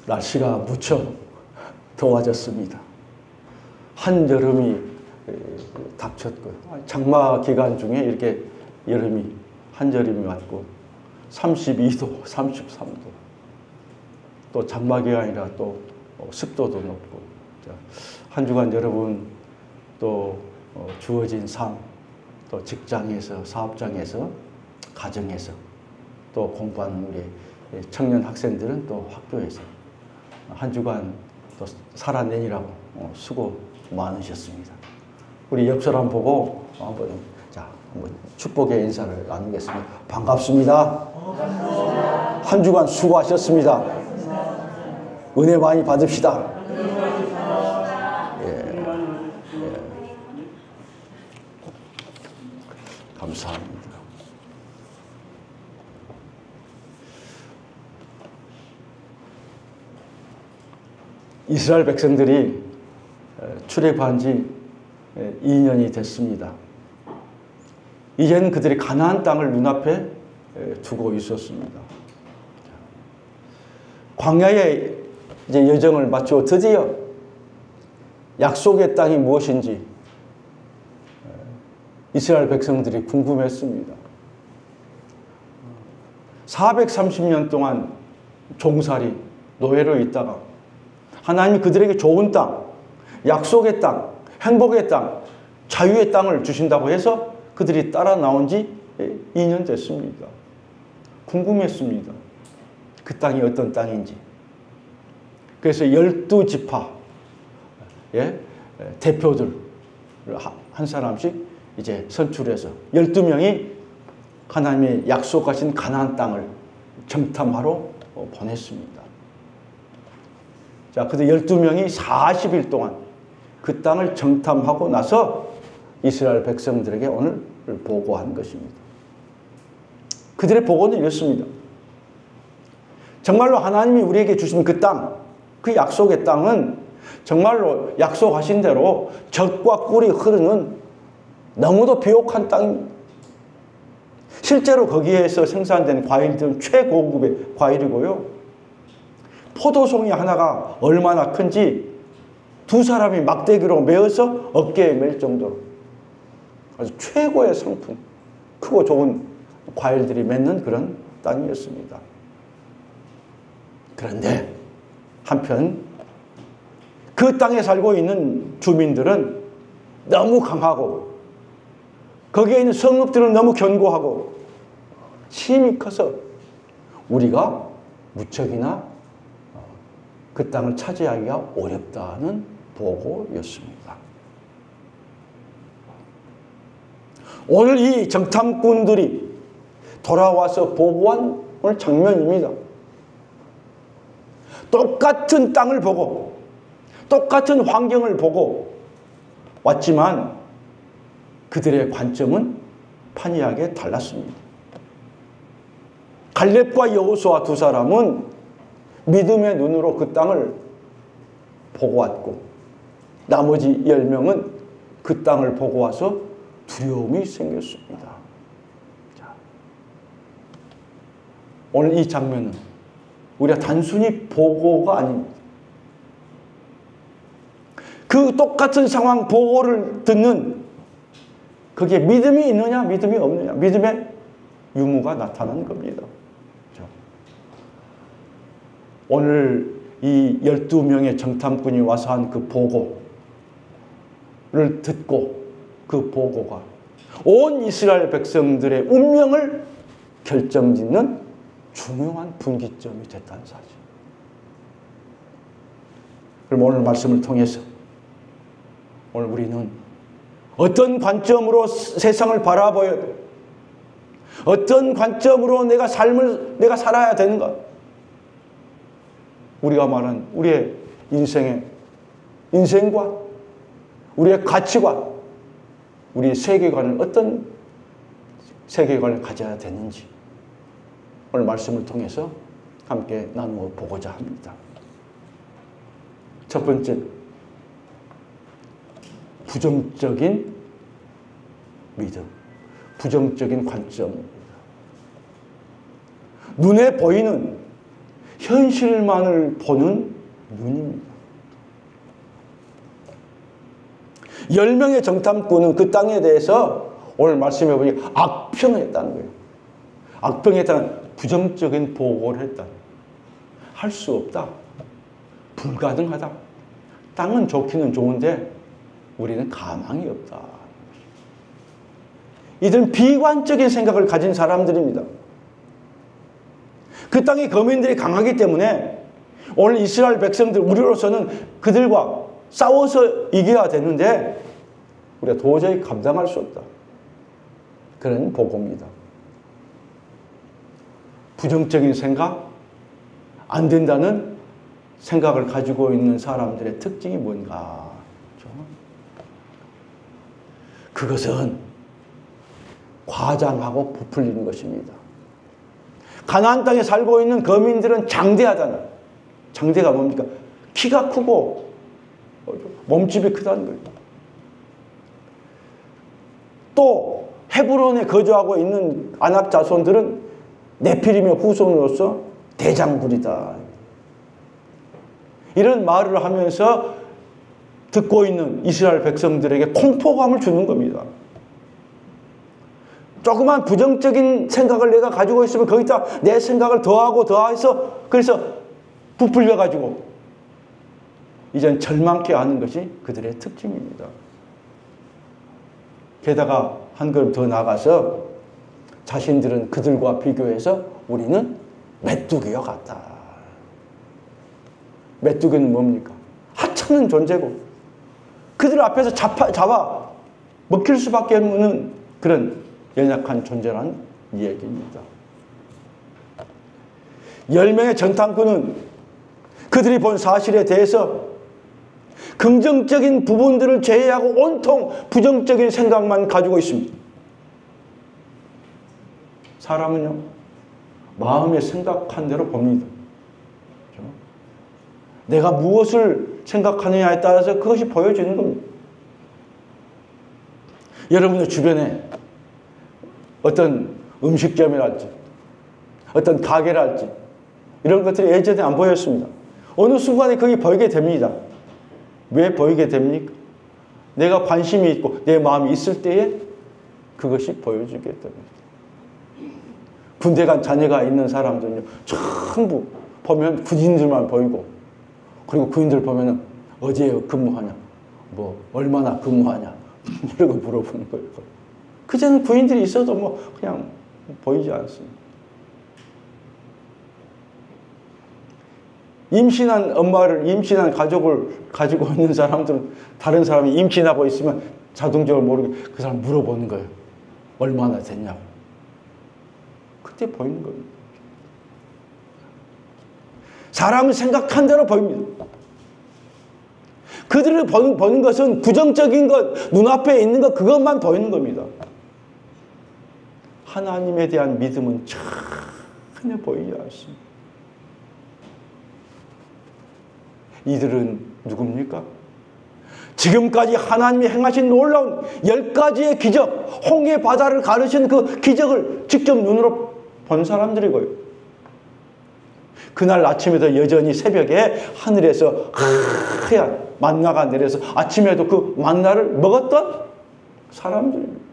날씨가 무척 더워졌습니다. 한여름이 닥쳤고요. 장마 기간 중에 이렇게 한여름이 왔고 32도, 33도. 또 장마 기간이라 또 습도도 높고. 한 주간 여러분 또 주어진 삶, 또 직장에서, 사업장에서, 가정에서, 또 공부하는 우리 청년 학생들은 또 학교에서 한 주간 또 살아내니라고 수고 많으셨습니다. 우리 옆 사람 보고 한번 축복의 인사를 나누겠습니다. 반갑습니다. 반갑습니다. 한 주간 수고하셨습니다. 은혜 많이 받읍시다. 감사합니다. 이스라엘 백성들이 출애굽한 지 2년이 됐습니다. 이제는 그들이 가나안 땅을 눈앞에 두고 있었습니다. 광야의 이제 여정을 마치고 드디어 약속의 땅이 무엇인지 이스라엘 백성들이 궁금했습니다. 430년 동안 종살이, 노예로 있다가 하나님이 그들에게 좋은 땅, 약속의 땅, 행복의 땅, 자유의 땅을 주신다고 해서 그들이 따라 나온 지 2년 됐습니다. 궁금했습니다. 그 땅이 어떤 땅인지. 그래서 12지파 대표들 한 사람씩 이제 선출해서 12명이 하나님의 약속하신 가나안 땅을 정탐하러 보냈습니다. 자, 그들 12명이 40일 동안 그 땅을 정탐하고 나서 이스라엘 백성들에게 오늘 보고한 것입니다. 그들의 보고는 이렇습니다. 정말로 하나님이 우리에게 주신 그 땅, 그 약속의 땅은 정말로 약속하신 대로 젖과 꿀이 흐르는 너무도 비옥한 땅입니다. 실제로 거기에서 생산된 과일들은 최고급의 과일이고요. 포도송이 하나가 얼마나 큰지 두 사람이 막대기로 메어서 어깨에 맬 정도로 아주 최고의 상품, 크고 좋은 과일들이 맺는 그런 땅이었습니다. 그런데 한편 그 땅에 살고 있는 주민들은 너무 강하고 거기에 있는 성읍들은 너무 견고하고 힘이 커서 우리가 무척이나 그 땅을 차지하기가 어렵다는 보고였습니다. 오늘 이 정탐꾼들이 돌아와서 보고한 오늘 장면입니다. 똑같은 땅을 보고 똑같은 환경을 보고 왔지만 그들의 관점은 판이하게 달랐습니다. 갈렙과 여호수아 두 사람은 믿음의 눈으로 그 땅을 보고 왔고 나머지 10명은 그 땅을 보고 와서 두려움이 생겼습니다. 자, 오늘 이 장면은 우리가 단순히 보고가 아닙니다. 그 똑같은 상황 보고를 듣는 거기에 믿음이 있느냐 믿음이 없느냐 믿음의 유무가 나타난 겁니다. 오늘 이 12명의 정탐꾼이 와서 한 그 보고를 듣고 그 보고가 온 이스라엘 백성들의 운명을 결정짓는 중요한 분기점이 됐다는 사실. 그럼 오늘 말씀을 통해서 오늘 우리는 어떤 관점으로 세상을 바라보여야 돼? 어떤 관점으로 내가 삶을 내가 살아야 되는가? 우리가 말한 우리의 인생과 우리의 가치관, 우리의 세계관을 어떤 세계관을 가져야 되는지 오늘 말씀을 통해서 함께 나누어 보고자 합니다. 첫 번째, 부정적인 믿음, 부정적인 관점입니다. 눈에 보이는 현실만을 보는 눈입니다. 10명의 정탐꾼은 그 땅에 대해서 오늘 말씀해 보니 악평했다는 거예요. 악평했다는 부정적인 보고를 했다. 할 수 없다. 불가능하다. 땅은 좋기는 좋은데 우리는 가망이 없다. 이들은 비관적인 생각을 가진 사람들입니다. 그 땅의 거민들이 강하기 때문에 오늘 이스라엘 백성들, 우리로서는 그들과 싸워서 이겨야 되는데 우리가 도저히 감당할 수 없다. 그런 보고입니다. 부정적인 생각, 안 된다는 생각을 가지고 있는 사람들의 특징이 뭔가? 그것은 과장하고 부풀리는 것입니다. 가나안 땅에 살고 있는 거민들은 장대하잖아. 장대가 뭡니까? 키가 크고 몸집이 크다는 거예요. 또 헤브론에 거주하고 있는 아낙 자손들은 네피림의 후손으로서 대장부리다. 이런 말을 하면서 듣고 있는 이스라엘 백성들에게 공포감을 주는 겁니다. 조그만 부정적인 생각을 내가 가지고 있으면 거기다 내 생각을 더해서 그래서 부풀려가지고 이젠 절망케 하는 것이 그들의 특징입니다. 게다가 한 걸음 더 나가서 자신들은 그들과 비교해서 우리는 메뚜기와 같다. 메뚜기는 뭡니까? 하찮은 존재고 그들 앞에서 잡아 먹힐 수밖에 없는 그런 연약한 존재라는 이야기입니다. 10명의 정탐꾼은 그들이 본 사실에 대해서 긍정적인 부분들을 제외하고 온통 부정적인 생각만 가지고 있습니다. 사람은요, 마음에 생각한 대로 봅니다. 그렇죠? 내가 무엇을 생각하느냐에 따라서 그것이 보여지는 겁니다. 여러분의 주변에 어떤 음식점이랄지, 어떤 가게랄지, 이런 것들이 예전에 안 보였습니다. 어느 순간에 그게 보이게 됩니다. 왜 보이게 됩니까? 내가 관심이 있고 내 마음이 있을 때에 그것이 보여지게 됩니다. 군대 간 자녀가 있는 사람들은요, 전부 보면 군인들만 보이고, 그리고 군인들 보면은 어디에 근무하냐, 뭐 얼마나 근무하냐, 이러고 물어보는 거예요. 그전에 군인들이 있어도 뭐 그냥 보이지 않습니다. 임신한 엄마를, 임신한 가족을 가지고 있는 사람들은 다른 사람이 임신하고 있으면 자동적으로 모르게 그 사람 물어보는 거예요. 얼마나 됐냐고. 그때 보이는 겁니다. 사람은 생각한 대로 보입니다. 그들을 보는 것은 부정적인 것, 눈앞에 있는 것, 그것만 보이는 겁니다. 하나님에 대한 믿음은 전혀 보이지 않습니다. 이들은 누굽니까? 지금까지 하나님이 행하신 놀라운 10가지의 기적, 홍해 바다를 가르친 그 기적을 직접 눈으로 본 사람들이고요. 그날 아침에도 여전히 새벽에 하늘에서 하얀 만나가 내려서 아침에도 그 만나를 먹었던 사람들입니다.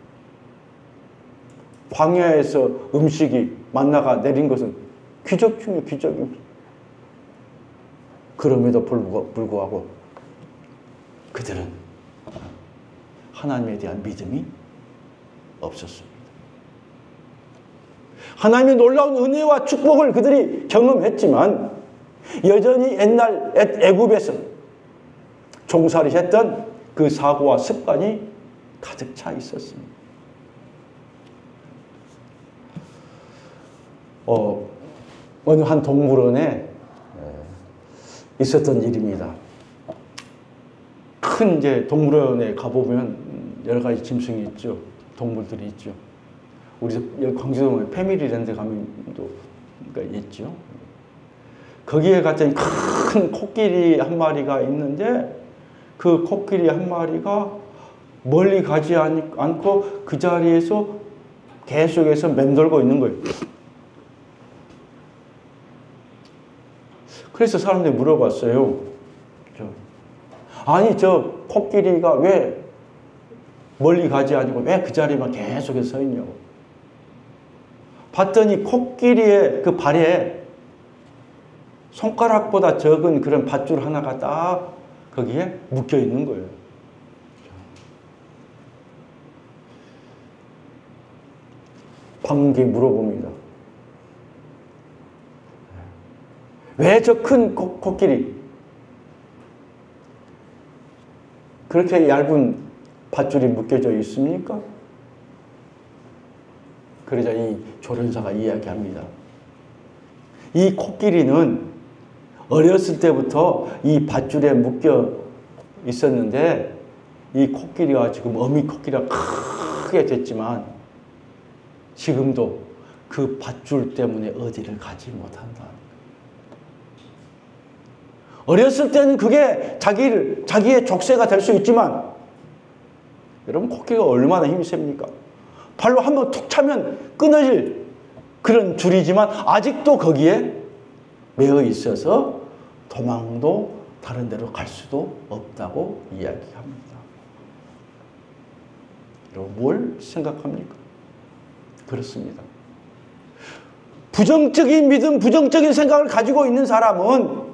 광야에서 음식이 만나가 내린 것은 기적 중의 기적입니다. 그럼에도 불구하고 그들은 하나님에 대한 믿음이 없었습니다. 하나님의 놀라운 은혜와 축복을 그들이 경험했지만 여전히 옛날 애굽에서 종살이 했던 그 사고와 습관이 가득 차 있었습니다. 어느 한 동물원에 있었던 일입니다. 큰 이제 동물원에 가보면 여러 가지 짐승이 있죠. 동물들이 있죠. 우리 광주동에 패밀리랜드 가면 또 있죠. 거기에 갔더니 큰 코끼리 한 마리가 있는데 그 코끼리 한 마리가 멀리 가지 않고 그 자리에서 계속해서 맴돌고 있는 거예요. 그래서 사람들이 물어봤어요. 아니 저 코끼리가 왜 멀리 가지 않고 왜 그 자리만 계속해서 서 있냐고. 봤더니 코끼리의 그 발에 손가락보다 적은 그런 밧줄 하나가 딱 거기에 묶여 있는 거예요. 방문객이 물어봅니다. 왜 저 큰 코끼리 그렇게 얇은 밧줄이 묶여져 있습니까? 그러자 이 조련사가 이야기합니다. 이 코끼리는 어렸을 때부터 이 밧줄에 묶여 있었는데 이 코끼리가 지금 어미 코끼리가 크게 됐지만 지금도 그 밧줄 때문에 어디를 가지 못한다. 어렸을 때는 그게 자기의 족쇄가 될 수 있지만 여러분 코끼리가 얼마나 힘이 셉니까? 발로 한번 툭 차면 끊어질 그런 줄이지만 아직도 거기에 매여 있어서 도망도 다른 데로 갈 수도 없다고 이야기합니다. 여러분 뭘 생각합니까? 그렇습니다. 부정적인 믿음, 부정적인 생각을 가지고 있는 사람은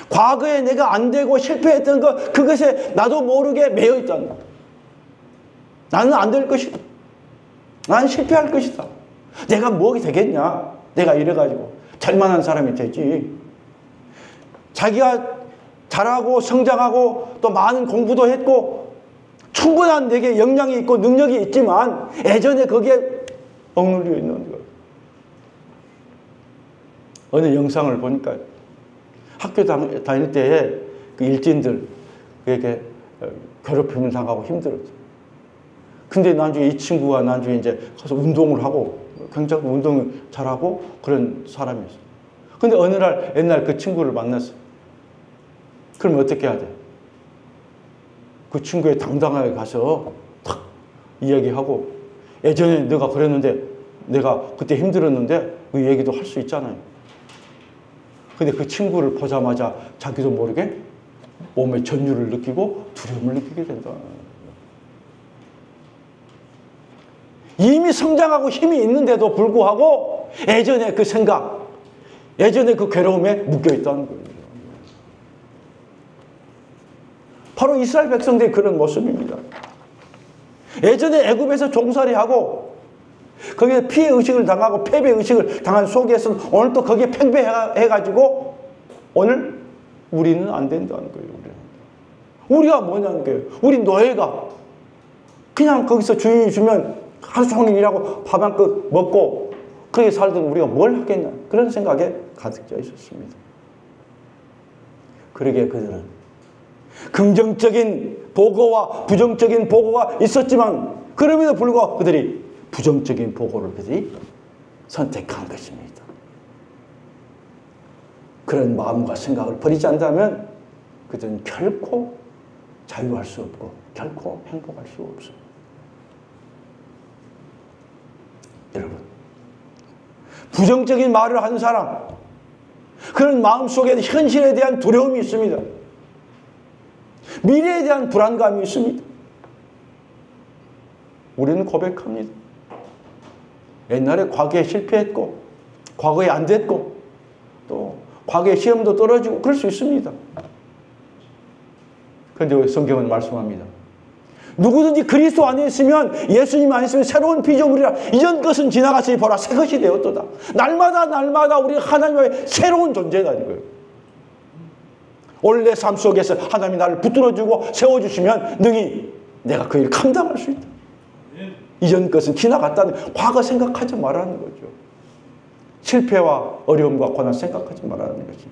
과거에 내가 안 되고 실패했던 것, 그것에 나도 모르게 매여 있다는 거예요. 나는 안 될 것이다. 나는 실패할 것이다. 내가 뭐가 되겠냐? 내가 이래가지고 잘만한 사람이 되지. 자기가 잘하고 성장하고 또 많은 공부도 했고 충분한 내게 역량이 있고 능력이 있지만 예전에 거기에 억눌려 있는 거예요. 어느 영상을 보니까 학교 다닐 때에 그 일진들에게 괴롭힘을 당하고 힘들었죠. 근데 나중에 이 친구가 나중에 이제 가서 운동을 하고 굉장히 운동을 잘하고 그런 사람이었어요. 근데 어느 날 옛날 그 친구를 만났어요. 그럼 어떻게 해야 돼? 그 친구에 당당하게 가서 탁 이야기하고 예전에 내가 그랬는데 내가 그때 힘들었는데 그 얘기도 할 수 있잖아요. 근데 그 친구를 보자마자 자기도 모르게 몸에 전율을 느끼고 두려움을 느끼게 된다. 이미 성장하고 힘이 있는데도 불구하고 예전에 그 생각, 예전에 그 괴로움에 묶여있다는 거예요. 바로 이스라엘 백성들의 그런 모습입니다. 예전에 애굽에서 종살이하고 거기에 피해의식을 당하고 패배의식을 당한 속에서는 오늘 또 거기에 팽배해가지고 오늘 우리는 안 된다는 거예요. 우리가 뭐냐는 거예요. 우리 노예가 그냥 거기서 주인이 주면 하루 종일 일하고 밥 한 끗 먹고 거기에 살던 우리가 뭘 하겠냐. 그런 생각에 가득 차 있었습니다. 그러기에 그들은 긍정적인 보고와 부정적인 보고가 있었지만 그럼에도 불구하고 그들이 부정적인 보고를 그들이 선택한 것입니다. 그런 마음과 생각을 버리지 않는다면 그들은 결코 자유할 수 없고 결코 행복할 수 없습니다. 여러분, 부정적인 말을 하는 사람, 그런 마음속에 현실에 대한 두려움이 있습니다. 미래에 대한 불안감이 있습니다. 우리는 고백합니다. 옛날에 과거에 실패했고 과거에 안 됐고 또 과거에 시험도 떨어지고 그럴 수 있습니다. 그런데 성경은 말씀합니다. 누구든지 그리스도 안에 있으면 예수님 안에 있으면 새로운 피조물이라 이전 것은 지나갔으니 보라 새 것이 되었도다. 날마다 우리가 하나님의 새로운 존재다 이거예요. 원래 삶 속에서 하나님이 나를 붙들어주고 세워주시면 능히 내가 그 일을 감당할 수 있다. 이전 것은 지나갔다는 과거 생각하지 말라는 거죠. 실패와 어려움과 고난 생각하지 말라는 거지.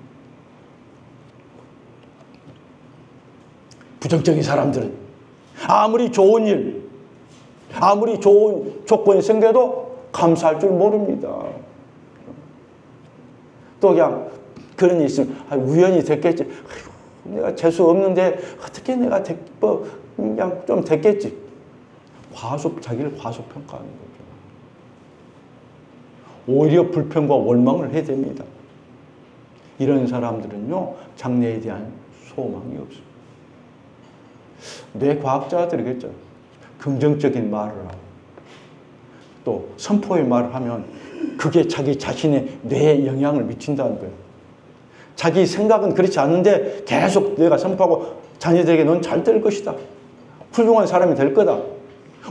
부정적인 사람들은 아무리 좋은 일, 아무리 좋은 조건이 생겨도 감사할 줄 모릅니다. 또 그냥 그런 일이 있으면 우연히 됐겠지. 아이고, 내가 재수 없는데 어떻게 내가 그냥 좀 됐겠지. 자기를 과소평가하는 거죠. 오히려 불평과 원망을 해야 됩니다. 이런 사람들은요, 장래에 대한 소망이 없어요. 뇌과학자들이겠죠. 긍정적인 말을 하고 또 선포의 말을 하면 그게 자기 자신의 뇌에 영향을 미친다는 거예요. 자기 생각은 그렇지 않은데 계속 내가 선포하고 자녀들에게 넌 잘 될 것이다. 훌륭한 사람이 될 거다.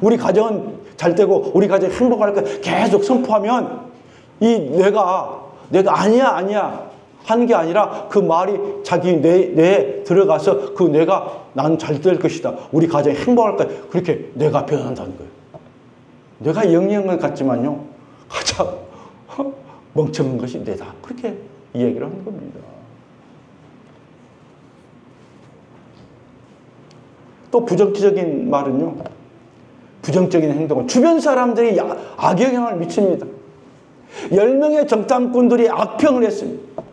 우리 가정은 잘 되고 우리 가정이 행복할 거다. 계속 선포하면 이 내가 아니야 하는 게 아니라 그 말이 자기 뇌에 들어가서 그 뇌가 난 잘 될 것이다. 우리 가정이 행복할 거다. 그렇게 뇌가 변한다는 거예요. 뇌가 영향을 갖지만요. 가장 멍청한 것이 뇌다. 그렇게 이야기를 하는 겁니다. 또 부정적인 말은요. 부정적인 행동은 주변 사람들이 악영향을 미칩니다. 10명의 정탐꾼들이 악평을 했습니다.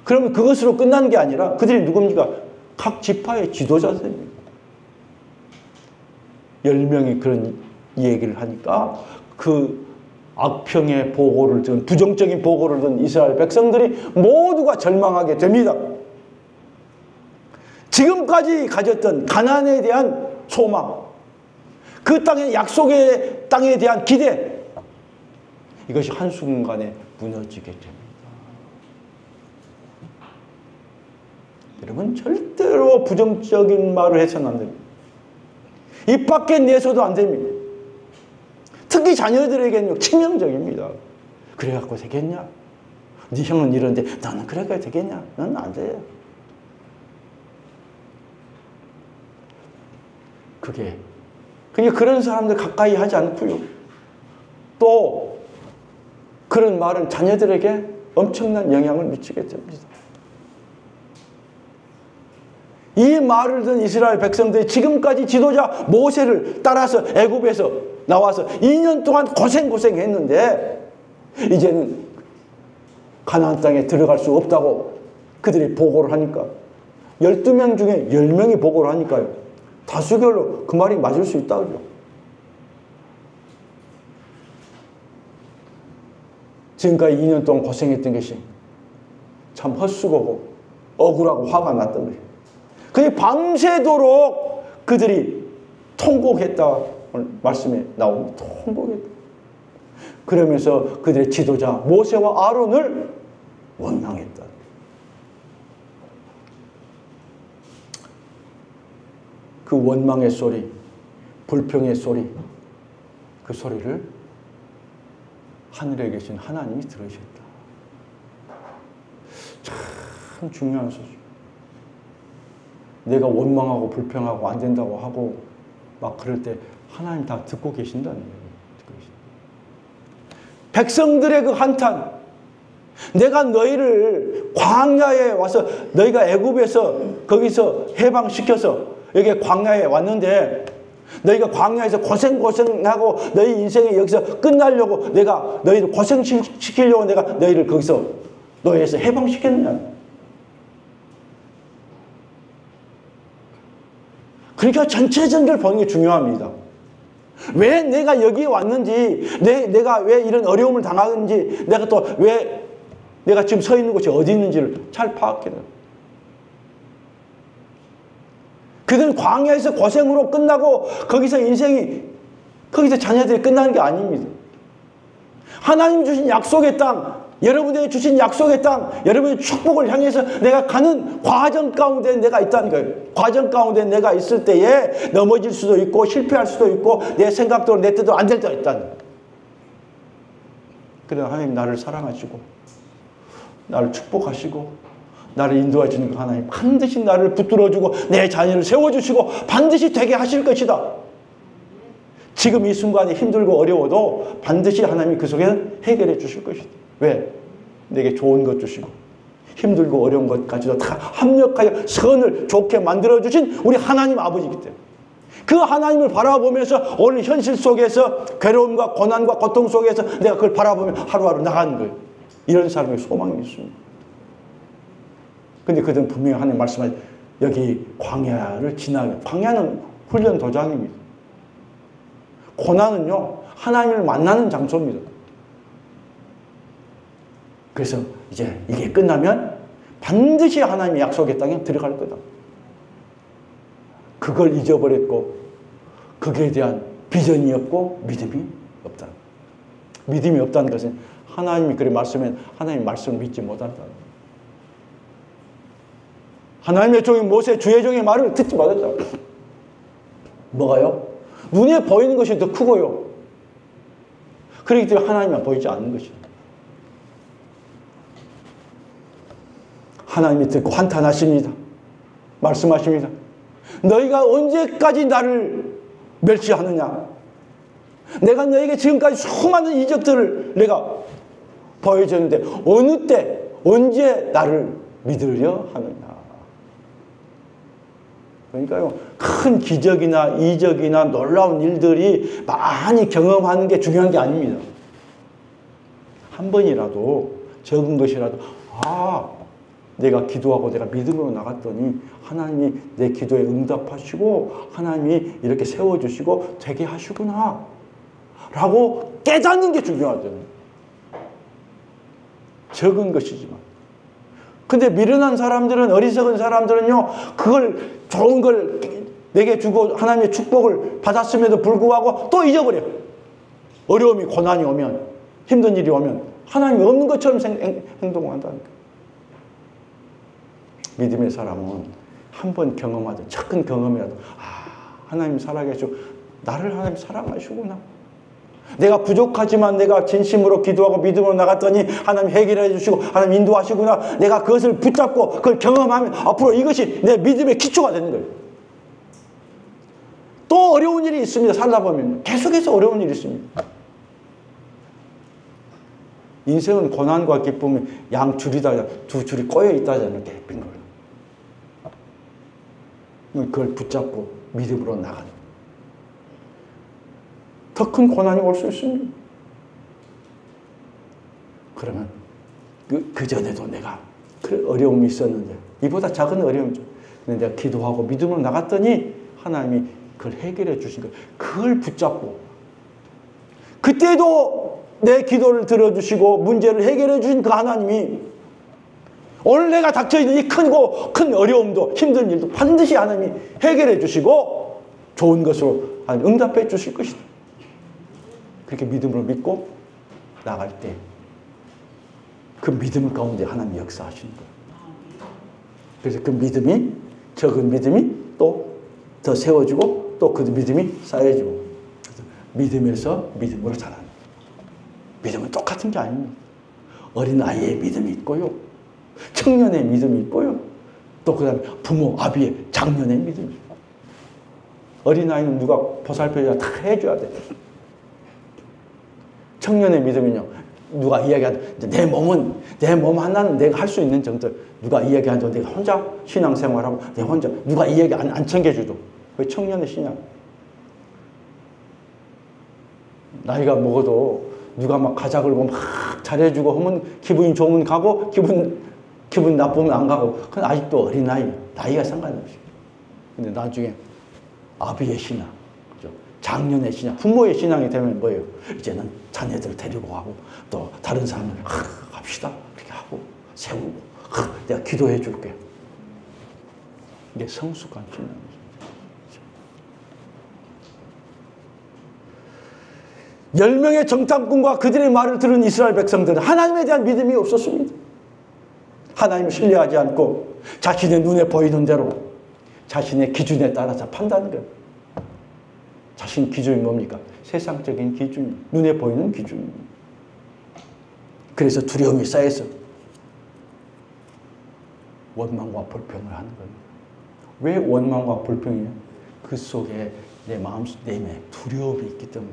그러면 그것으로 끝나는 게 아니라 그들이 누굽니까? 각 지파의 지도자들입니다. 10명이 그런 얘기를 하니까 그 악평의 보고를 든, 부정적인 보고를 든 이스라엘 백성들이 모두가 절망하게 됩니다. 지금까지 가졌던 가나안에 대한 소망, 그 땅의 약속의 땅에 대한 기대, 이것이 한순간에 무너지게 됩니다. 여러분, 절대로 부정적인 말을 해서는 안 됩니다. 입 밖에 내서도 안 됩니다. 특히 자녀들에게는 치명적입니다. 그래갖고 되겠냐? 네 형은 이런데 너는 그래가 되겠냐? 너는 안 돼. 그러니까 그런 사람들 가까이 하지 않고요. 또 그런 말은 자녀들에게 엄청난 영향을 미치게 됩니다. 이 말을 듣는 이스라엘 백성들이 지금까지 지도자 모세를 따라서 애굽에서 나와서 2년 동안 고생했는데 이제는 가나안 땅에 들어갈 수 없다고 그들이 보고를 하니까 12명 중에 10명이 보고를 하니까요. 다수결로 그 말이 맞을 수 있다고요. 지금까지 2년 동안 고생했던 것이 참 헛수고고 억울하고 화가 났던 거예요. 그게 밤새도록 그들이 통곡했다 말씀에 나옵니다. 통곡했다. 그러면서 그들의 지도자 모세와 아론을 원망했다. 그 원망의 소리, 불평의 소리, 그 소리를 하늘에 계신 하나님이 들으셨다. 참 중요한 소식. 내가 원망하고 불평하고 안 된다고 하고 막 그럴 때 하나님 다 듣고 계신다는 거예요. 백성들의 그 한탄, 내가 너희를 광야에 와서 너희가 애굽에서 거기서 해방시켜서 여기 광야에 왔는데 너희가 광야에서 고생하고 너희 인생이 여기서 끝나려고 내가 너희를 고생시키려고 내가 너희를 거기서 노예에서 해방시켰느냐. 그러니까 전체적으로 보는 게 중요합니다. 왜 내가 여기에 왔는지, 내가 왜 이런 어려움을 당하는지, 내가 또 왜 내가 지금 서 있는 곳이 어디 있는지를 잘 파악해야 돼요. 그들은 광야에서 고생으로 끝나고 거기서 인생이, 거기서 자녀들이 끝나는 게 아닙니다. 하나님 주신 약속의 땅, 여러분에게 주신 약속의 땅, 여러분의 축복을 향해서 내가 가는 과정 가운데 내가 있다는 거예요. 과정 가운데 내가 있을 때에 넘어질 수도 있고 실패할 수도 있고 내 생각대로 내 뜻대로 안 될 때가 있다는 거예요. 그러나 하나님 나를 사랑하시고 나를 축복하시고 나를 인도하시는 그 하나님 반드시 나를 붙들어주고 내 자녀를 세워주시고 반드시 되게 하실 것이다. 지금 이 순간에 힘들고 어려워도 반드시 하나님이 그 속에는 해결해 주실 것이다. 왜? 내게 좋은 것 주시고 힘들고 어려운 것까지도 다 합력하여 선을 좋게 만들어주신 우리 하나님 아버지이기 때문에 그 하나님을 바라보면서 오늘 현실 속에서 괴로움과 고난과 고통 속에서 내가 그걸 바라보며 하루하루 나가는 거예요. 이런 사람의 소망이 있습니다. 근데 그들은 분명히 하나님 말씀하신 여기 광야를 지나면 광야는 훈련 도장입니다. 고난은요 하나님을 만나는 장소입니다. 그래서 이제 이게 끝나면 반드시 하나님의 약속의 땅에 들어갈 거다. 그걸 잊어버렸고 거기에 대한 비전이 없고 믿음이 없다. 믿음이 없다는 것은 하나님이 그래 말씀하면 하나님의 말씀을 믿지 못한다. 하나님의 종이 모세 주의 종의 말을 듣지 못했다. 뭐가요? 눈에 보이는 것이 더 크고요. 그렇기 때문에 하나님만 보이지 않는 것이다. 하나님이 듣고 한탄하십니다. 말씀하십니다. 너희가 언제까지 나를 멸시하느냐? 내가 너에게 지금까지 수많은 이적들을 내가 보여줬는데 어느 때 언제 나를 믿으려 하느냐? 그러니까요, 큰 기적이나 이적이나 놀라운 일들이 많이 경험하는 게 중요한 게 아닙니다. 한 번이라도 적은 것이라도 내가 기도하고 내가 믿음으로 나갔더니 하나님이 내 기도에 응답하시고 하나님이 이렇게 세워주시고 되게 하시구나 라고 깨닫는 게 중요하잖아요. 적은 것이지만. 근데 미련한 사람들은, 어리석은 사람들은요, 그걸 좋은 걸 내게 주고 하나님의 축복을 받았음에도 불구하고 또 잊어버려요. 어려움이, 고난이 오면, 힘든 일이 오면 하나님이 없는 것처럼 행동을 한다니까. 믿음의 사람은 한 번 경험하든 작은 경험이라도 하나님 살아계시고 나를 하나님 사랑하시구나. 내가 부족하지만 내가 진심으로 기도하고 믿음으로 나갔더니 하나님 해결해 주시고 하나님 인도하시구나. 내가 그것을 붙잡고 그걸 경험하면 앞으로 이것이 내 믿음의 기초가 되는 거예요. 또 어려운 일이 있습니다. 살다 보면 계속해서 어려운 일이 있습니다. 인생은 고난과 기쁨이 양 줄이다 두 줄이 꼬여 있다잖아요. 빈 걸. 그걸 붙잡고 믿음으로 나가는. 더 큰 고난이 올 수 있습니다. 그러면 그 전에도 내가 그 어려움이 있었는데 이보다 작은 어려움이죠. 근데 내가 기도하고 믿음으로 나갔더니 하나님이 그걸 해결해 주신 거예요. 그걸 붙잡고 그때도 내 기도를 들어주시고 문제를 해결해 주신 그 하나님이 오늘 내가 닥쳐있는 이 큰 어려움도 힘든 일도 반드시 하나님이 해결해 주시고 좋은 것으로 응답해 주실 것이다. 그렇게 믿음으로 믿고 나갈 때 그 믿음 가운데 하나님이 역사하시는 거예요. 그래서 그 믿음이, 적은 믿음이 또 더 세워지고 또 그 믿음이 쌓여지고 믿음에서 믿음으로 자라는 거예요. 믿음은 똑같은 게 아닙니다. 어린아이의 믿음이 있고요. 청년의 믿음이 있고요. 또 그 다음에 부모, 아비의, 장년의 믿음이 있고. 어린아이는 누가 보살펴줘야 다 해줘야 돼. 청년의 믿음은요, 누가 이야기하든, 내 몸 하나는 내가 할 수 있는 정도, 누가 이야기하든 내가 혼자 신앙생활하고, 내가 혼자, 누가 이야기 안 챙겨줘도. 그게 청년의 신앙. 나이가 먹어도 누가 막 가자 그러고 막 잘해주고 하면 기분이 좋으면 가고, 기분 나쁘면 안 가고, 그건 아직도 어린아이, 나이가 상관없이. 근데 나중에 아비의 신앙, 그죠? 장년의 신앙, 부모의 신앙이 되면 뭐예요? 이제는 자녀들을 데리고 가고, 또 다른 사람을, 갑시다. 이렇게 하고, 세우고, 내가 기도해 줄게. 이게 성숙한 신앙이죠. 10명의 정탐꾼과 그들의 말을 들은 이스라엘 백성들은 하나님에 대한 믿음이 없었습니다. 하나님을 신뢰하지 않고 자신의 눈에 보이는 대로 자신의 기준에 따라서 판단하는 거예요. 자신 기준이 뭡니까? 세상적인 기준, 눈에 보이는 기준. 그래서 두려움이 쌓여서 원망과 불평을 하는 겁니다. 왜 원망과 불평이냐? 그 속에 내 마음속 내면에 두려움이 있기 때문에,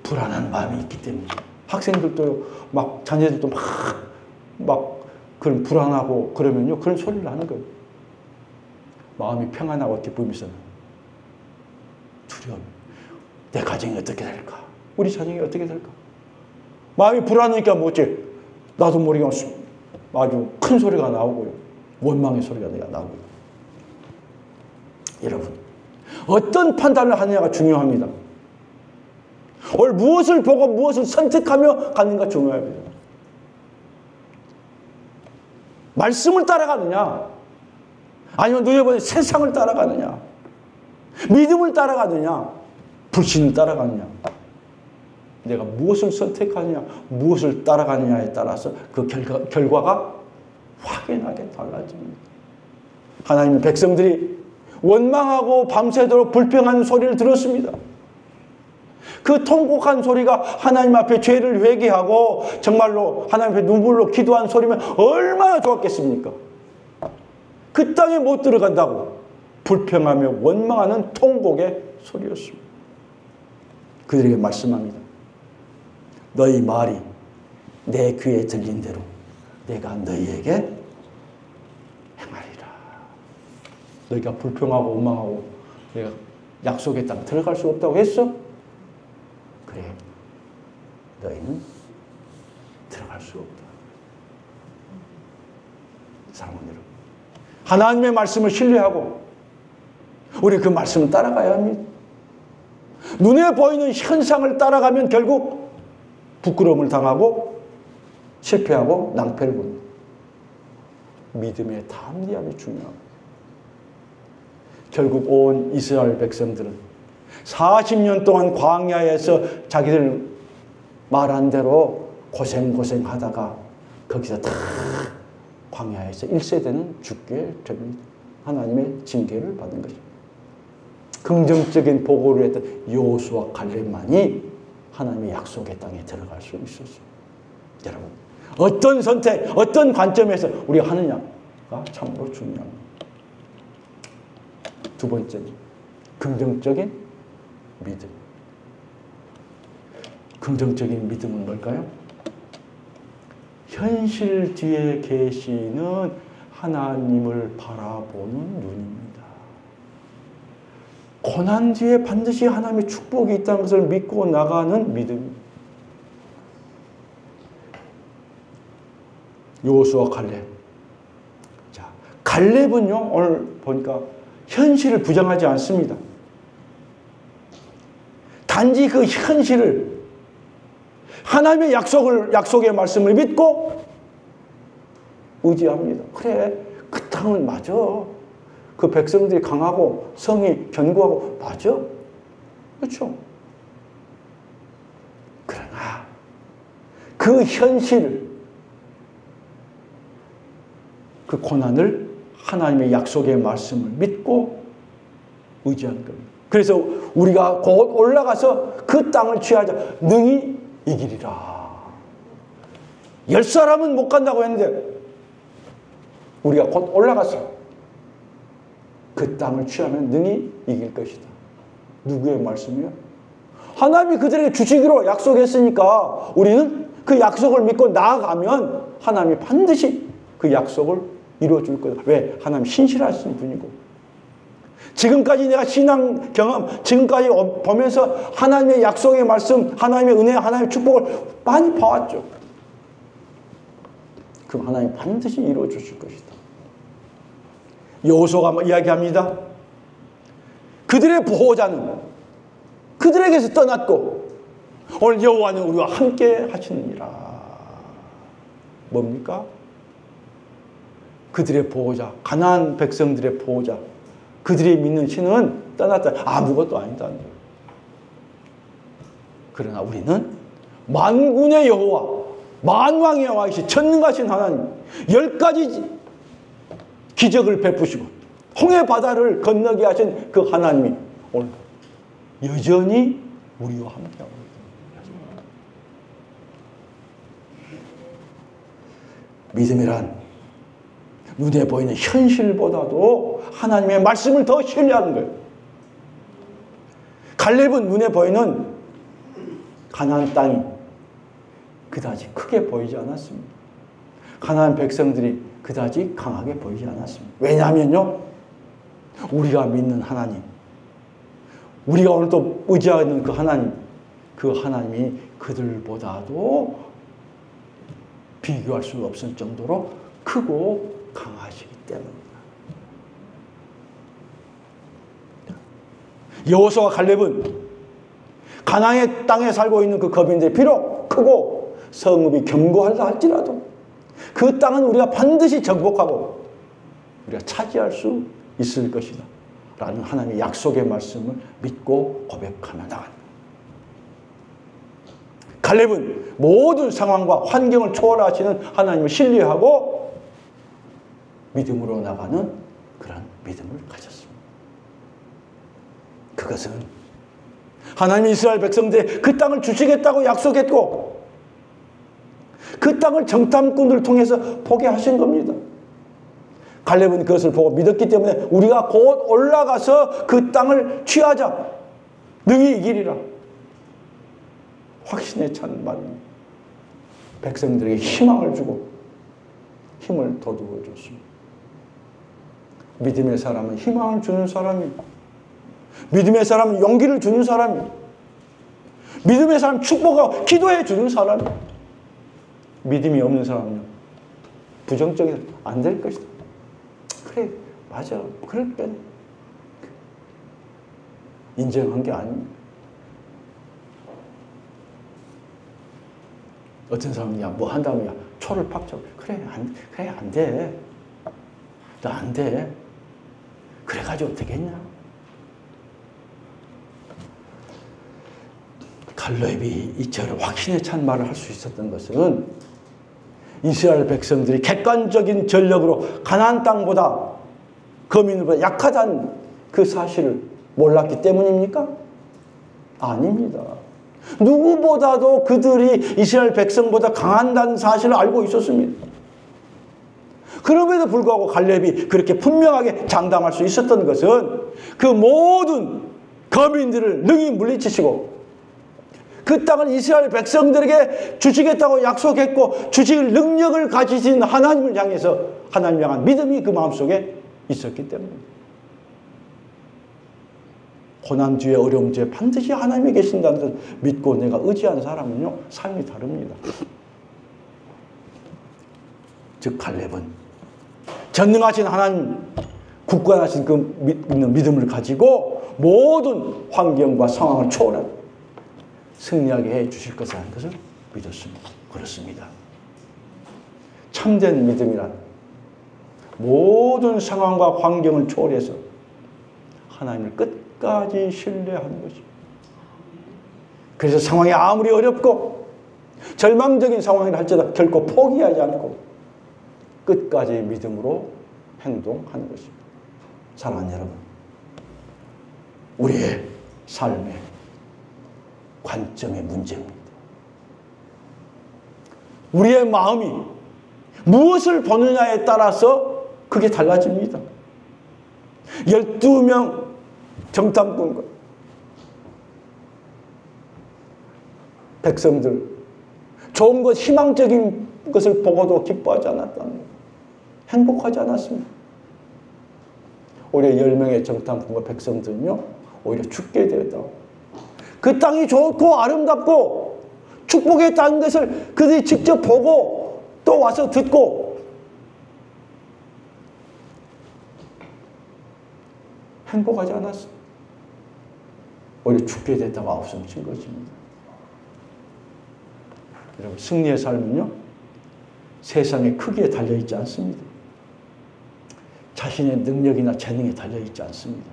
불안한 마음이 있기 때문에. 학생들도 막 자녀들도 막 그런 불안하고 그러면요, 그런 소리를 하는 거예요. 마음이 평안하고 기쁨이 있어요. 두려움. 내 가정이 어떻게 될까? 우리 자녀이 어떻게 될까? 마음이 불안하니까 뭐지? 나도 모르게 아주 큰 소리가 나오고요. 원망의 소리가 나오고요. 여러분, 어떤 판단을 하느냐가 중요합니다. 오늘 무엇을 보고 무엇을 선택하며 가는가 중요합니다. 말씀을 따라가느냐? 아니면 눈에 보이는 세상을 따라가느냐? 믿음을 따라가느냐? 불신을 따라가느냐? 내가 무엇을 선택하느냐, 무엇을 따라가느냐에 따라서 그 결과가 확연하게 달라집니다. 하나님의 백성들이 원망하고 밤새도록 불평하는 소리를 들었습니다. 그 통곡한 소리가 하나님 앞에 죄를 회개하고 정말로 하나님 앞에 눈물로 기도한 소리면 얼마나 좋았겠습니까? 그 땅에 못 들어간다고 불평하며 원망하는 통곡의 소리였습니다. 그들에게 말씀합니다. 너희 말이 내 귀에 들린 대로 내가 너희에게 행하리라. 너희가 불평하고 원망하고 내가 약속의 땅 들어갈 수 없다고 했어? 그래, 너희는 들어갈 수 없다. 사랑하는 여러분, 하나님의 말씀을 신뢰하고 우리 그 말씀을 따라가야 합니다. 눈에 보이는 현상을 따라가면 결국 부끄러움을 당하고 실패하고 낭패를 봅니다. 믿음의 담대함이 중요합니다. 결국 온 이스라엘 백성들은 40년 동안 광야에서 자기들 말한 대로 고생하다가 거기서 다 광야에서 1세대는 죽게 됩니다. 하나님의 징계를 받은 것입니다. 긍정적인 보고를 했던 여호수아 갈렙만이 하나님의 약속의 땅에 들어갈 수 있었습니다. 여러분, 어떤 선택, 어떤 관점에서 우리가 하느냐가 참으로 중요합니다. 두 번째는 긍정적인 믿음. 긍정적인 믿음은 뭘까요? 현실 뒤에 계시는 하나님을 바라보는 눈입니다. 고난 뒤에 반드시 하나님의 축복이 있다는 것을 믿고 나가는 믿음. 여호수아 갈렙. 자, 갈렙은요, 오늘 보니까 현실을 부정하지 않습니다. 단지 그 현실을 하나님의 약속의 말씀을 믿고 의지합니다. 그래, 그 땅은 맞아. 그 백성들이 강하고 성이 견고하고 맞아. 그렇죠? 그러나 그 현실, 그 고난을 하나님의 약속의 말씀을 믿고 의지하는 겁니다. 그래서 우리가 곧 올라가서 그 땅을 취하자 능히 이기리라. 10사람은 못 간다고 했는데 우리가 곧 올라가서 그 땅을 취하면 능히 이길 것이다. 누구의 말씀이요? 하나님이 그들에게 주시기로 약속했으니까 우리는 그 약속을 믿고 나아가면 하나님이 반드시 그 약속을 이루어줄 거다. 왜? 하나님 신실하신 분이고 지금까지 내가 신앙 경험 지금까지 보면서 하나님의 약속의 말씀, 하나님의 은혜, 하나님의 축복을 많이 봐왔죠. 그럼 하나님 반드시 이루어주실 것이다. 여호수아가 이야기합니다. 그들의 보호자는 그들에게서 떠났고 오늘 여호와는 우리와 함께 하시느니라. 뭡니까? 그들의 보호자, 가나안 백성들의 보호자, 그들이 믿는 신은 떠났다. 아무것도 아니다. 그러나 우리는 만군의 여호와, 만왕의 여호와이신 전능하신 하나님, 10가지 기적을 베푸시고 홍해 바다를 건너게 하신 그 하나님이 오늘 여전히 우리와 함께하고 있습니다. 믿음이란 눈에 보이는 현실보다도 하나님의 말씀을 더 신뢰하는 거예요. 갈렙은 눈에 보이는 가나안 땅이 그다지 크게 보이지 않았습니다. 가나안 백성들이 그다지 강하게 보이지 않았습니다. 왜냐하면요, 우리가 믿는 하나님, 우리가 오늘 또 의지하는 그 하나님이 그들보다도 비교할 수 없을 정도로 크고 강하시기 때문입니다. 여호수아와 갈렙은 가나안의 땅에 살고 있는 그 거민들이 비록 크고 성읍이 견고하다 할지라도 그 땅은 우리가 반드시 정복하고 우리가 차지할 수 있을 것이다 라는 하나님의 약속의 말씀을 믿고 고백하며 나간다. 갈렙은 모든 상황과 환경을 초월하시는 하나님을 신뢰하고 믿음으로 나가는 그런 믿음을 가졌습니다. 그것은 하나님이 이스라엘 백성들에게 그 땅을 주시겠다고 약속했고 그 땅을 정탐꾼을 통해서 보게 하신 겁니다. 갈렙은 그것을 보고 믿었기 때문에 우리가 곧 올라가서 그 땅을 취하자. 능히 이기리라. 확신에 찬 말입니다. 백성들에게 희망을 주고 힘을 돋워 줬습니다. 믿음의 사람은 희망을 주는 사람입니다. 믿음의 사람은 용기를 주는 사람입니다. 믿음의 사람은 축복하고 기도해 주는 사람입니다. 믿음이 없는 사람은 부정적인 안 될 것이다. 그래, 맞아. 그러니까 인정한 게 아닙니다. 어떤 사람은 야, 뭐 한다면 야, 초를 팍 잡고 그래, 안 돼. 너 안 돼. 그래가지고 되겠냐? 갈렙이 이처럼 확신에 찬 말을 할 수 있었던 것은 이스라엘 백성들이 객관적인 전력으로 가나안 땅보다 거민보다 약하다는 그 사실을 몰랐기 때문입니까? 아닙니다. 누구보다도 그들이 이스라엘 백성보다 강한다는 사실을 알고 있었습니다. 그럼에도 불구하고 갈렙이 그렇게 분명하게 장담할 수 있었던 것은 그 모든 거민들을 능히 물리치시고 그 땅을 이스라엘 백성들에게 주시겠다고 약속했고 주실 능력을 가지신 하나님을 향해서 하나님을 향한 믿음이 그 마음속에 있었기 때문입니다. 고난 뒤에 어려움 뒤에 반드시 하나님이 계신다는 것을 믿고 내가 의지하는 사람은요 삶이 다릅니다. 즉 갈렙은 전능하신 하나님 굳건하신 그 믿음을 가지고 모든 환경과 상황을 초월한 승리하게 해 주실 것이라는 것을 믿었습니다. 그렇습니다. 참된 믿음이란 모든 상황과 환경을 초월해서 하나님을 끝까지 신뢰하는 것입니다. 그래서 상황이 아무리 어렵고 절망적인 상황이라 할지라도 결코 포기하지 않고 끝까지 믿음으로 행동하는 것입니다. 사랑하는 여러분, 우리의 삶의 관점의 문제입니다. 우리의 마음이 무엇을 보느냐에 따라서 그게 달라집니다. 12명 정탐꾼과 백성들 좋은 것, 희망적인 것을 보고도 기뻐하지 않았다는 것, 행복하지 않았습니다. 오히려 10명의 정탐꾼과 백성들은요 오히려 죽게 되었다고. 그 땅이 좋고 아름답고 축복의 땅인 것을 그들이 직접 보고 또 와서 듣고 행복하지 않았어요. 오히려 죽게 됐다고 아우성 친 것입니다. 여러분, 승리의 삶은요 세상의 크기에 달려있지 않습니다. 자신의 능력이나 재능에 달려있지 않습니다.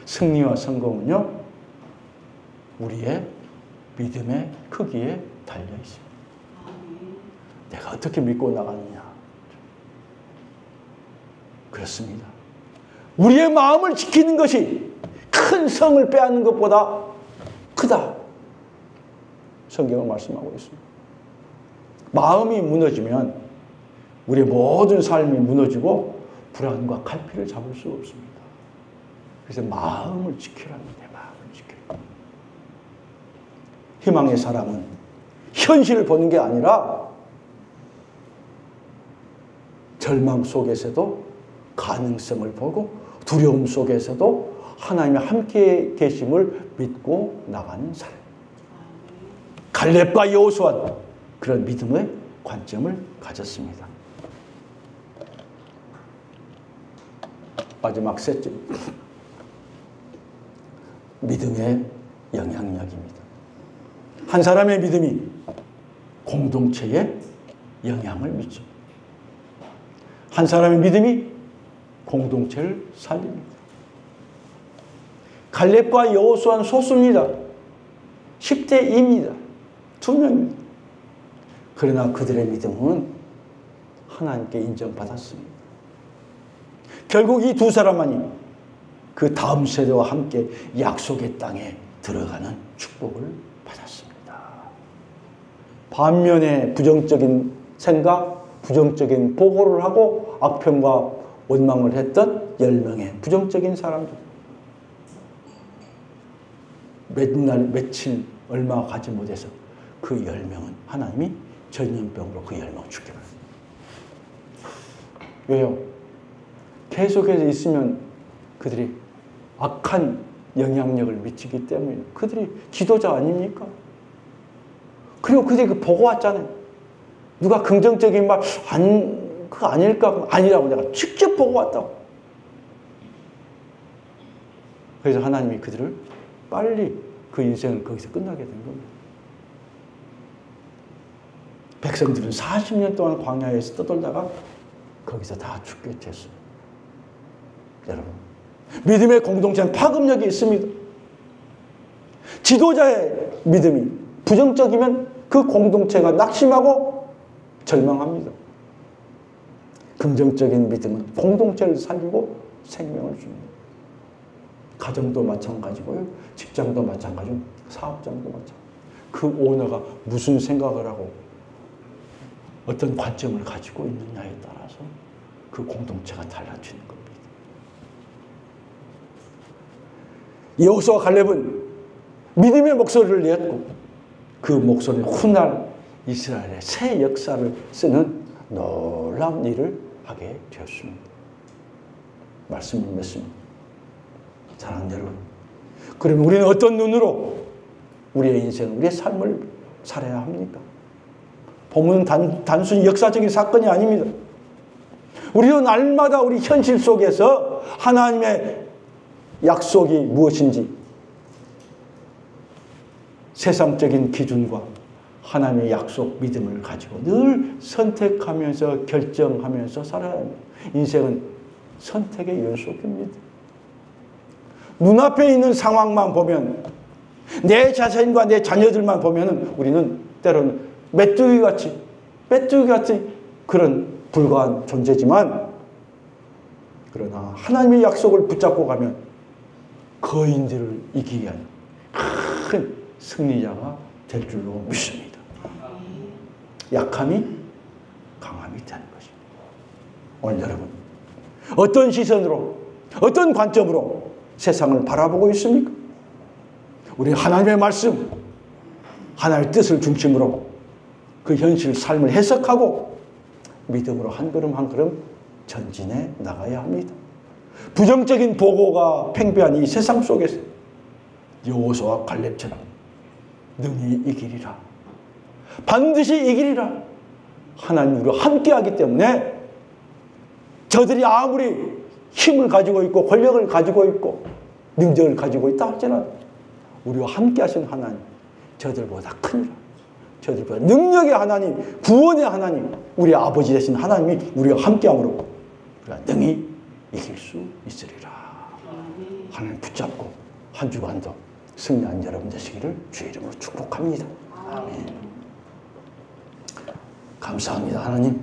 승리와 성공은요 우리의 믿음의 크기에 달려있습니다. 내가 어떻게 믿고 나가느냐. 그렇습니다. 우리의 마음을 지키는 것이 큰 성을 빼앗는 것보다 크다. 성경은 말씀하고 있습니다. 마음이 무너지면 우리의 모든 삶이 무너지고 불안과 갈피를 잡을 수 없습니다. 그래서 마음을 지키랍니다. 마음을 지키라. 희망의 사람은 현실을 보는 게 아니라 절망 속에서도 가능성을 보고 두려움 속에서도 하나님의 함께 계심을 믿고 나가는 삶. 갈렙과 여호수아는 그런 믿음의 관점을 가졌습니다. 마지막 셋째, 믿음의 영향력입니다. 한 사람의 믿음이 공동체에 영향을 미칩니다. 한 사람의 믿음이 공동체를 살립니다. 갈렙과 여호수아는 소수입니다. 10대 2입니다. 2명입니다. 그러나 그들의 믿음은 하나님께 인정받았습니다. 결국 이 두 사람만이 그 다음 세대와 함께 약속의 땅에 들어가는 축복을 받았습니다. 반면에 부정적인 생각, 부정적인 보고를 하고 악평과 원망을 했던 10명의 부정적인 사람들. 며칠 얼마 가지 못해서 그 10명은 하나님이 전염병으로 그 10명을 죽여버렸어요. 왜요? 계속해서 있으면 그들이 악한 영향력을 미치기 때문에 그들이 지도자 아닙니까? 그리고 그들이 그 보고 왔잖아요. 누가 긍정적인 말, 그거 아닐까? 아니라고 내가 직접 보고 왔다고. 그래서 하나님이 그들을 빨리 그 인생을 거기서 끝나게 된 겁니다. 백성들은 40년 동안 광야에서 떠돌다가 거기서 다 죽게 됐어요. 여러분, 믿음의 공동체는 파급력이 있습니다. 지도자의 믿음이 부정적이면 그 공동체가 낙심하고 절망합니다. 긍정적인 믿음은 공동체를 살리고 생명을 줍니다. 가정도 마찬가지고요. 직장도 마찬가지고 사업장도 마찬가지고. 그 오너가 무슨 생각을 하고 어떤 관점을 가지고 있느냐에 따라서 그 공동체가 달라지는 겁니다. 여호수아와 갈렙은 믿음의 목소리를 내었고 그 목소리는 훗날 이스라엘의 새 역사를 쓰는 놀라운 일을 하게 되었습니다. 말씀을 맺습니다. 사랑하는 여러분, 그러면 우리는 어떤 눈으로 우리의 인생, 우리의 삶을 살아야 합니까? 본문은 단순히 역사적인 사건이 아닙니다. 우리는 날마다 우리 현실 속에서 하나님의 약속이 무엇인지 세상적인 기준과 하나님의 약속, 믿음을 가지고 늘 선택하면서 결정하면서 살아야 합니다. 인생은 선택의 연속입니다. 눈앞에 있는 상황만 보면, 내 자신과 내 자녀들만 보면 우리는 때로는 메뚜기 같이 그런 불과한 존재지만, 그러나 하나님의 약속을 붙잡고 가면 거인들을 이기게 하는 큰 승리자가 될 줄로 믿습니다. 약함이 강함이 되는 것입니다. 오늘 여러분, 어떤 시선으로, 어떤 관점으로 세상을 바라보고 있습니까? 우리 하나님의 말씀, 하나님의 뜻을 중심으로 그 현실 삶을 해석하고 믿음으로 한 걸음 한 걸음 전진해 나가야 합니다. 부정적인 보고가 팽배한 이 세상 속에서 여호수아와 갈렙처럼 능히 이기리라, 반드시 이기리라, 하나님 우리와 함께하기 때문에 저들이 아무리 힘을 가지고 있고 권력을 가지고 있고 능력을 가지고 있다 할지라도 우리와 함께 하신 하나님, 저들보다 크니라, 저들보다 능력의 하나님, 구원의 하나님, 우리 아버지 되신 하나님이 우리와 함께함으로 우리가 능히 이길 수 있으리라. 하나님 붙잡고 한 주간도 승리한 여러분 되시기를 주의 이름으로 축복합니다. 아멘. 감사합니다. 하나님,